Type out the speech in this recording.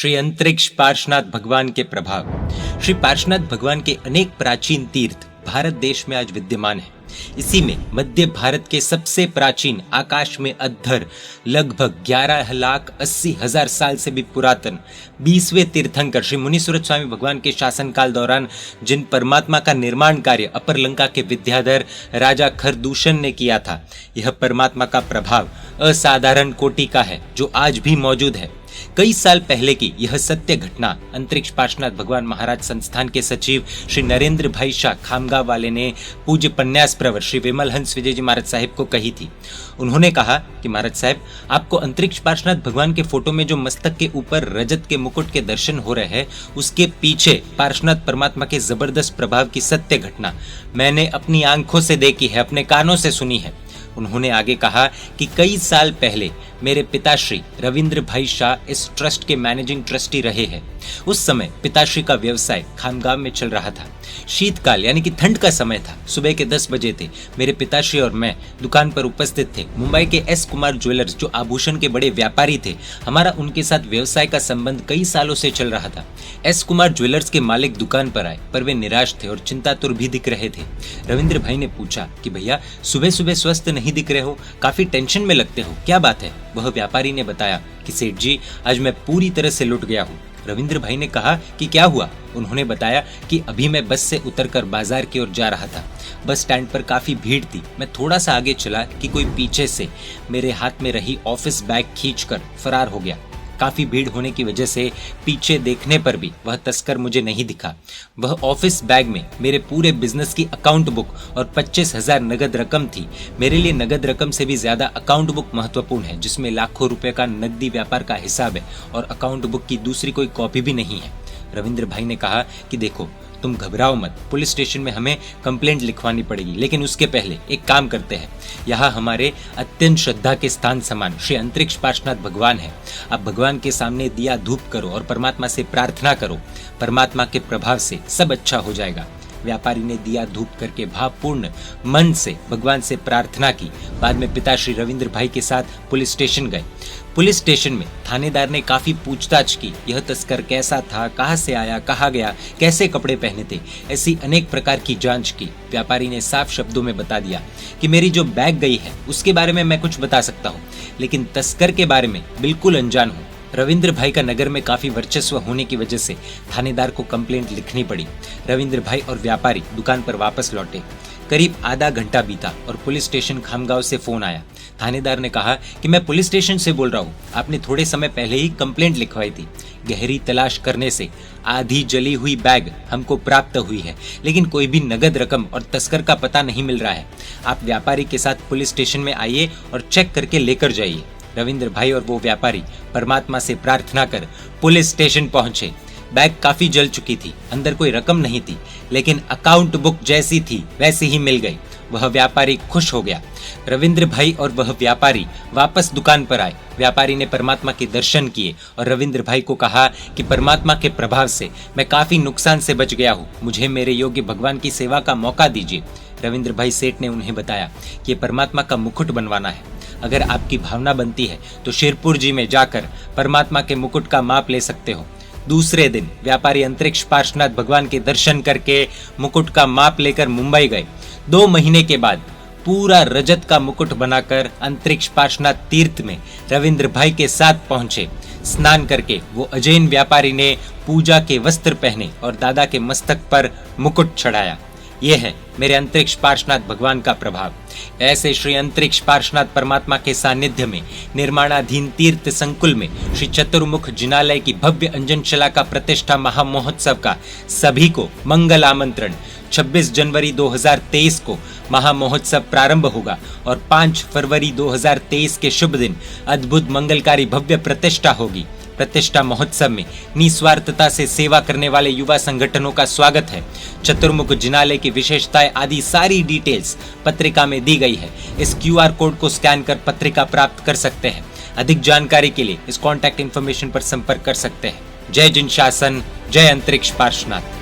श्री अंतरिक्ष पार्श्वनाथ भगवान के प्रभाव। श्री पार्श्वनाथ भगवान के अनेक प्राचीन तीर्थ भारत देश में आज विद्यमान है। इसी में मध्य भारत के सबसे प्राचीन आकाश में अद्धर लगभग 11,80,000 साल से भी पुरातन 20वें तीर्थंकर श्री मुनीश्वरत स्वामी भगवान के शासनकाल दौरान जिन परमात्मा का निर्माण कार्य अपर लंका के विद्याधर राजा खरदूषण ने किया था, यह परमात्मा का प्रभाव असाधारण कोटि का है जो आज भी मौजूद है। कई साल पहले की यह सत्य घटना अंतरिक्ष पार्श्वनाथ भगवान महाराज संस्थान के सचिव श्री नरेंद्र भाई शाह खामगांव वाले ने पूज्य पन्यास प्रवर श्री विमल हंस विजय जी महाराज साहिब को कही थी। उन्होंने कहा कि महाराज साहब, आपको अंतरिक्ष पार्श्वनाथ भगवान के फोटो में जो मस्तक के ऊपर रजत के मुकुट के दर्शन हो रहे हैं, उसके पीछे पार्श्वनाथ परमात्मा के जबरदस्त प्रभाव की सत्य घटना मैंने अपनी आंखों से देखी है, अपने कानों से सुनी है। उन्होंने आगे कहा कि कई साल पहले मेरे पिताश्री रविंद्र भाई शाह इस ट्रस्ट के मैनेजिंग ट्रस्टी रहे हैं। उस समय पिताश्री का व्यवसाय खामगांव में चल रहा था। शीतकाल यानी कि ठंड का समय था। सुबह के 10 बजे थे। मेरे पिताश्री और मैं दुकान पर उपस्थित थे। मुंबई के एस कुमार ज्वेलर्स जो आभूषण के बड़े व्यापारी थे, हमारा उनके साथ व्यवसाय का संबंध कई सालों से चल रहा था। एस कुमार ज्वेलर्स के मालिक दुकान पर आए, पर वे निराश थे और चिंतातुर भी दिख रहे थे। रविंद्र भाई ने पूछा कि भैया, सुबह सुबह स्वस्थ नहीं दिख रहे हो, काफी टेंशन में लगते हो, क्या बात है? वह व्यापारी ने बताया कि सेठ जी, आज मैं पूरी तरह से लुट गया हूँ। रविंद्र भाई ने कहा कि क्या हुआ? उन्होंने बताया कि अभी मैं बस से उतरकर बाजार की ओर जा रहा था। बस स्टैंड पर काफी भीड़ थी। मैं थोड़ा सा आगे चला कि कोई पीछे से मेरे हाथ में रही ऑफिस बैग खींचकर फरार हो गया। काफी भीड़ होने की वजह से पीछे देखने पर भी वह तस्कर मुझे नहीं दिखा। वह ऑफिस बैग में मेरे पूरे बिजनेस की अकाउंट बुक और 25,000 नगद रकम थी। मेरे लिए नगद रकम से भी ज्यादा अकाउंट बुक महत्वपूर्ण है, जिसमें लाखों रुपए का नकदी व्यापार का हिसाब है और अकाउंट बुक की दूसरी कोई कॉपी भी नहीं है। रविंद्र भाई ने कहा कि देखो, तुम घबराओ मत, पुलिस स्टेशन में हमें कंप्लेंट लिखवानी पड़ेगी, लेकिन उसके पहले एक काम करते हैं। यहाँ हमारे अत्यंत श्रद्धा के स्थान समान श्री अंतरिक्ष पार्श्वनाथ भगवान है। आप भगवान के सामने दिया धूप करो और परमात्मा से प्रार्थना करो। परमात्मा के प्रभाव से सब अच्छा हो जाएगा। व्यापारी ने दिया धूप करके भावपूर्ण मन से भगवान से प्रार्थना की। बाद में पिताश्री रविंद्र भाई के साथ पुलिस स्टेशन गए। पुलिस स्टेशन में थानेदार ने काफी पूछताछ की। यह तस्कर कैसा था, कहां से आया, कहां गया, कैसे कपड़े पहने थे, ऐसी अनेक प्रकार की जांच की। व्यापारी ने साफ शब्दों में बता दिया कि मेरी जो बैग गई है उसके बारे में मैं कुछ बता सकता हूँ, लेकिन तस्कर के बारे में बिल्कुल अनजान हूँ। रविंद्र भाई का नगर में काफी वर्चस्व होने की वजह से थानेदार को कंप्लेंट लिखनी पड़ी। रविंद्र भाई और व्यापारी दुकान पर वापस लौटे। करीब आधा घंटा बीता और पुलिस स्टेशन खामगांव से फोन आया। थानेदार ने कहा कि मैं पुलिस स्टेशन से बोल रहा हूँ, आपने थोड़े समय पहले ही कंप्लेंट लिखवाई थी। गहरी तलाश करने से आधी जली हुई बैग हमको प्राप्त हुई है, लेकिन कोई भी नगद रकम और तस्कर का पता नहीं मिल रहा है। आप व्यापारी के साथ पुलिस स्टेशन में आइए और चेक करके लेकर जाइए। रविंद्र भाई और वो व्यापारी परमात्मा से प्रार्थना कर पुलिस स्टेशन पहुंचे। बैग काफी जल चुकी थी, अंदर कोई रकम नहीं थी, लेकिन अकाउंट बुक जैसी थी वैसी ही मिल गई। वह व्यापारी खुश हो गया। रविंद्र भाई और वह व्यापारी वापस दुकान पर आए। व्यापारी ने परमात्मा के दर्शन किए और रविंद्र भाई को कहा कि परमात्मा के प्रभाव से मैं काफी नुकसान से बच गया हूँ, मुझे मेरे योग्य भगवान की सेवा का मौका दीजिए। रविंद्र भाई सेठ ने उन्हें बताया कि परमात्मा का मुकुट बनवाना है। अगर आपकी भावना बनती है तो शिरपुर जी में जाकर परमात्मा के मुकुट का माप ले सकते हो। दूसरे दिन व्यापारी अंतरिक्ष पार्श्वनाथ भगवान के दर्शन करके मुकुट का माप लेकर मुंबई गए। 2 महीने के बाद पूरा रजत का मुकुट बनाकर अंतरिक्ष पार्श्वनाथ तीर्थ में रविंद्र भाई के साथ पहुंचे। स्नान करके वो अजैन व्यापारी ने पूजा के वस्त्र पहने और दादा के मस्तक पर मुकुट चढ़ाया। यह है मेरे अंतरिक्ष पार्श्वनाथ भगवान का प्रभाव। ऐसे श्री अंतरिक्ष पार्श्वनाथ परमात्मा के सानिध्य में निर्माणाधीन तीर्थ संकुल में श्री चतुर्मुख जिनालय की भव्य अंजनशला का प्रतिष्ठा महामहोत्सव का सभी को मंगल आमंत्रण। 26 जनवरी 2023 को महामहोत्सव प्रारंभ होगा और 5 फरवरी 2023 के शुभ दिन अद्भुत मंगलकारी भव्य प्रतिष्ठा होगी। प्रतिष्ठा महोत्सव में निस्वार्थता से सेवा करने वाले युवा संगठनों का स्वागत है। चतुर्मुख जिनालय की विशेषताएं आदि सारी डिटेल्स पत्रिका में दी गई है। इस QR कोड को स्कैन कर पत्रिका प्राप्त कर सकते हैं। अधिक जानकारी के लिए इस कॉन्टैक्ट इन्फॉर्मेशन पर संपर्क कर सकते हैं। जय जिन शासन, जय अंतरिक्ष पार्श्वनाथ।